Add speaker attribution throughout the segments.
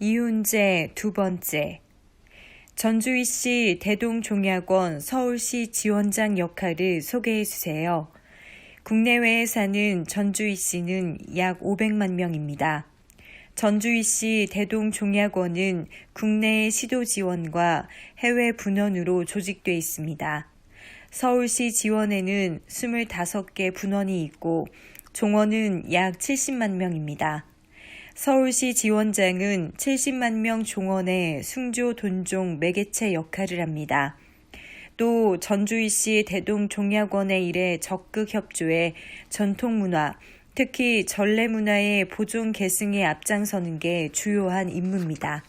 Speaker 1: 이훈재 두 번째. 전주희씨 대동종약원 서울시 지원장 역할을 소개해 주세요. 국내외에 사는 전주희씨는 약 500만 명입니다. 전주희씨 대동종약원은 국내의 시도 지원과 해외 분원으로 조직되어 있습니다. 서울시 지원에는 25개 분원이 있고 종원은 약 70만 명입니다. 서울시 지원장은 70만 명 종원의 승조 돈종 매개체 역할을 합니다. 또 전주희씨 대동종약원의 일에 적극 협조해 전통문화, 특히 전래문화의 보존 계승에 앞장서는 게 주요한 임무입니다.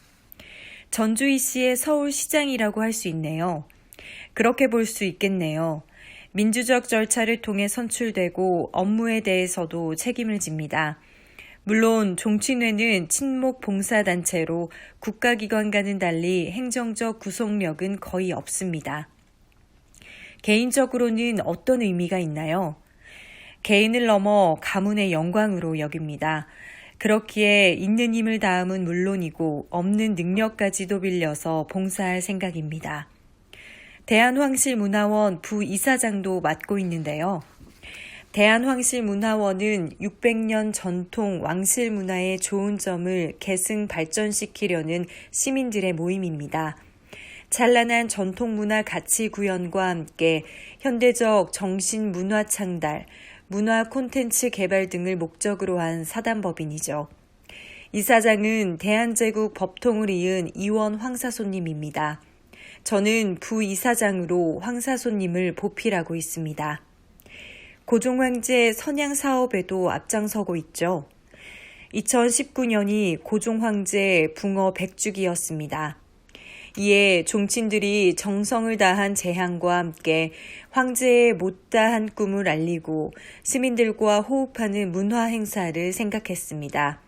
Speaker 1: 전주희씨의 서울시장이라고 할 수 있네요. 그렇게 볼 수 있겠네요. 민주적 절차를 통해 선출되고 업무에 대해서도 책임을 집니다. 물론 종친회는 친목 봉사단체로 국가기관과는 달리 행정적 구속력은 거의 없습니다. 개인적으로는 어떤 의미가 있나요? 개인을 넘어 가문의 영광으로 여깁니다. 그렇기에 있는 힘을 다함은 물론이고 없는 능력까지도 빌려서 봉사할 생각입니다. 대한황실문화원 부이사장도 맡고 있는데요. 대한황실문화원은 600년 전통 왕실문화의 좋은 점을 계승 발전시키려는 시민들의 모임입니다. 찬란한 전통문화 가치 구현과 함께 현대적 정신문화 창달, 문화 콘텐츠 개발 등을 목적으로 한 사단법인이죠. 이사장은 대한제국 법통을 이은 이원 황사소님입니다. 저는 부이사장으로 황사소님을 보필하고 있습니다. 고종황제 선양 사업에도 앞장서고 있죠. 2019년이 고종황제 붕어 100주기였습니다. 이에 종친들이 정성을 다한 제향과 함께 황제의 못다한 꿈을 알리고 시민들과 호흡하는 문화 행사를 생각했습니다.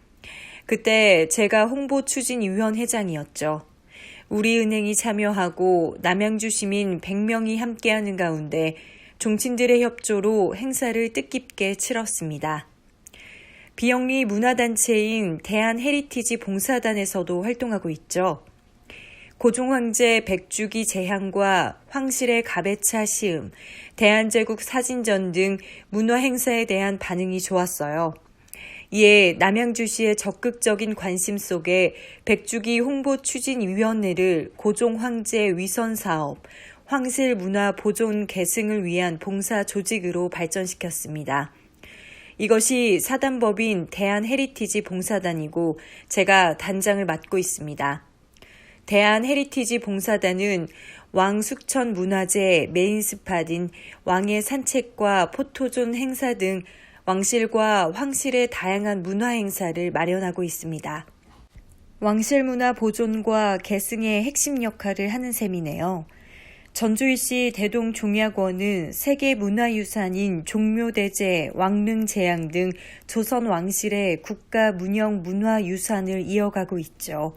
Speaker 1: 그때 제가 홍보추진위원 회장이었죠. 우리은행이 참여하고 남양주 시민 100명이 함께하는 가운데 종친들의 협조로 행사를 뜻깊게 치렀습니다. 비영리 문화단체인 대한헤리티지 봉사단에서도 활동하고 있죠. 고종황제 100주기 제향과 황실의 가배차 시음, 대한제국 사진전 등 문화행사에 대한 반응이 좋았어요. 이에 남양주시의 적극적인 관심 속에 100주기 홍보추진위원회를 고종황제 위선사업, 황실문화 보존 계승을 위한 봉사 조직으로 발전시켰습니다. 이것이 사단법인 대한헤리티지 봉사단이고 제가 단장을 맡고 있습니다. 대한헤리티지 봉사단은 왕숙천 문화재 메인 스팟인 왕의 산책과 포토존 행사 등 왕실과 황실의 다양한 문화 행사를 마련하고 있습니다. 왕실문화 보존과 계승의 핵심 역할을 하는 셈이네요. 전주희씨 대동종약원은 세계문화유산인 종묘대제, 왕릉제양 등 조선 왕실의 국가문형 문화유산을 이어가고 있죠.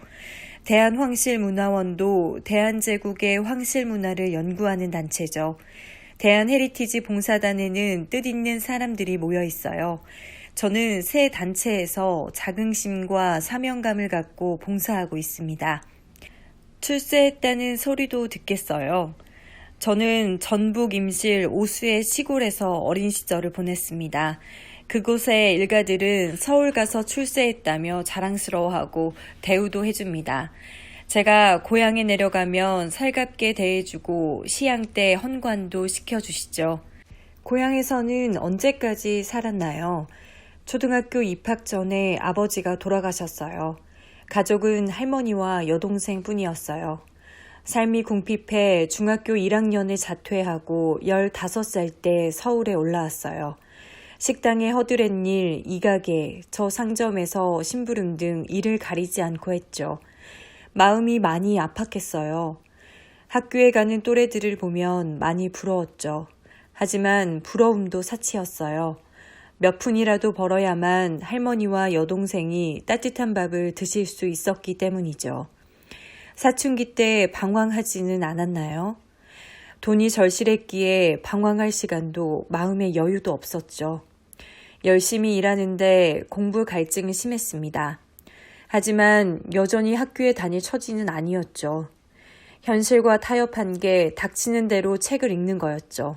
Speaker 1: 대한황실문화원도 대한제국의 황실문화를 연구하는 단체죠. 대한헤리티지 봉사단에는 뜻있는 사람들이 모여 있어요. 저는 새 단체에서 자긍심과 사명감을 갖고 봉사하고 있습니다. 출세했다는 소리도 듣겠어요. 저는 전북 임실 오수의 시골에서 어린 시절을 보냈습니다. 그곳의 일가들은 서울 가서 출세했다며 자랑스러워하고 대우도 해줍니다. 제가 고향에 내려가면 살갑게 대해주고 시향 때 헌관도 시켜주시죠. 고향에서는 언제까지 살았나요? 초등학교 입학 전에 아버지가 돌아가셨어요. 가족은 할머니와 여동생 뿐이었어요. 삶이 궁핍해 중학교 1학년을 자퇴하고 15살 때 서울에 올라왔어요. 식당에 허드렛일, 이가게, 저 상점에서 심부름 등 일을 가리지 않고 했죠. 마음이 많이 아팠겠어요. 학교에 가는 또래들을 보면 많이 부러웠죠. 하지만 부러움도 사치였어요. 몇 푼이라도 벌어야만 할머니와 여동생이 따뜻한 밥을 드실 수 있었기 때문이죠. 사춘기 때 방황하지는 않았나요? 돈이 절실했기에 방황할 시간도 마음의 여유도 없었죠. 열심히 일하는데 공부 갈증이 심했습니다. 하지만 여전히 학교에 다닐 처지는 아니었죠. 현실과 타협한 게 닥치는 대로 책을 읽는 거였죠.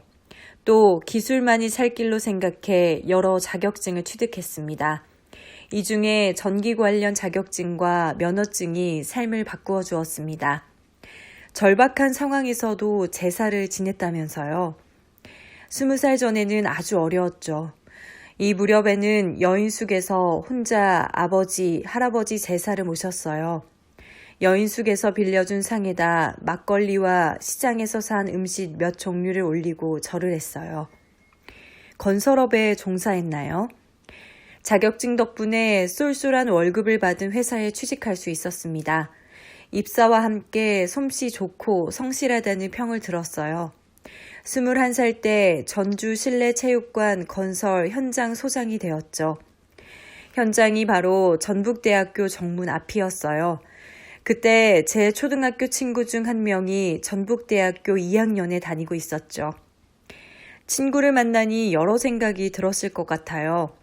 Speaker 1: 또 기술만이 살 길로 생각해 여러 자격증을 취득했습니다. 이 중에 전기 관련 자격증과 면허증이 삶을 바꾸어 주었습니다. 절박한 상황에서도 제사를 지냈다면서요. 20살 전에는 아주 어려웠죠. 이 무렵에는 여인숙에서 혼자 아버지, 할아버지 제사를 모셨어요. 여인숙에서 빌려준 상에다 막걸리와 시장에서 산 음식 몇 종류를 올리고 절을 했어요. 건설업에 종사했나요? 자격증 덕분에 쏠쏠한 월급을 받은 회사에 취직할 수 있었습니다. 입사와 함께 솜씨 좋고 성실하다는 평을 들었어요. 21살 때 전주 실내체육관 건설 현장 소장이 되었죠. 현장이 바로 전북대학교 정문 앞이었어요. 그때 제 초등학교 친구 중 한 명이 전북대학교 2학년에 다니고 있었죠. 친구를 만나니 여러 생각이 들었을 것 같아요.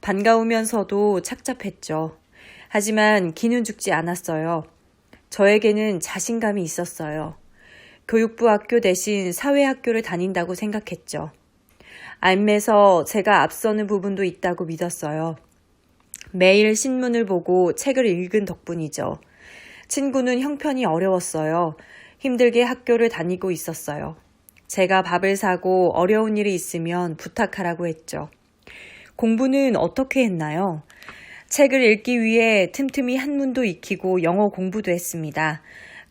Speaker 1: 반가우면서도 착잡했죠. 하지만 기는 죽지 않았어요. 저에게는 자신감이 있었어요. 교육부 학교 대신 사회학교를 다닌다고 생각했죠. 안매서 제가 앞서는 부분도 있다고 믿었어요. 매일 신문을 보고 책을 읽은 덕분이죠. 친구는 형편이 어려웠어요. 힘들게 학교를 다니고 있었어요. 제가 밥을 사고 어려운 일이 있으면 부탁하라고 했죠. 공부는 어떻게 했나요? 책을 읽기 위해 틈틈이 한문도 익히고 영어 공부도 했습니다.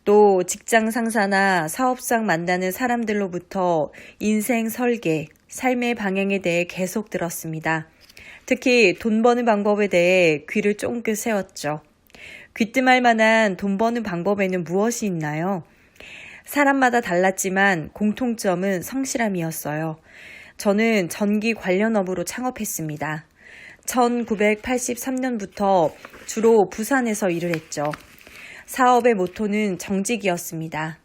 Speaker 1: 또 직장 상사나 사업상 만나는 사람들로부터 인생 설계, 삶의 방향에 대해 계속 들었습니다. 특히 돈 버는 방법에 대해 귀를 쫑긋 세웠죠. 귀뜸할 만한 돈 버는 방법에는 무엇이 있나요? 사람마다 달랐지만 공통점은 성실함이었어요. 저는 전기 관련 업으로 창업했습니다. 1983년부터 주로 부산에서 일을 했죠. 사업의 모토는 정직이었습니다.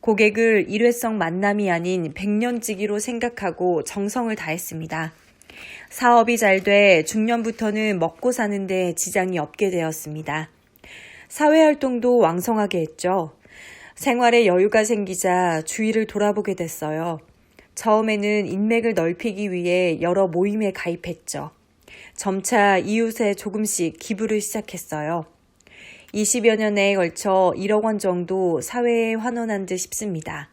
Speaker 1: 고객을 일회성 만남이 아닌 백년지기로 생각하고 정성을 다했습니다. 사업이 잘 돼 중년부터는 먹고 사는데 지장이 없게 되었습니다. 사회활동도 왕성하게 했죠. 생활에 여유가 생기자 주위를 돌아보게 됐어요. 처음에는 인맥을 넓히기 위해 여러 모임에 가입했죠. 점차 이웃에 조금씩 기부를 시작했어요. 20여 년에 걸쳐 1억 원 정도 사회에 환원한 듯 싶습니다.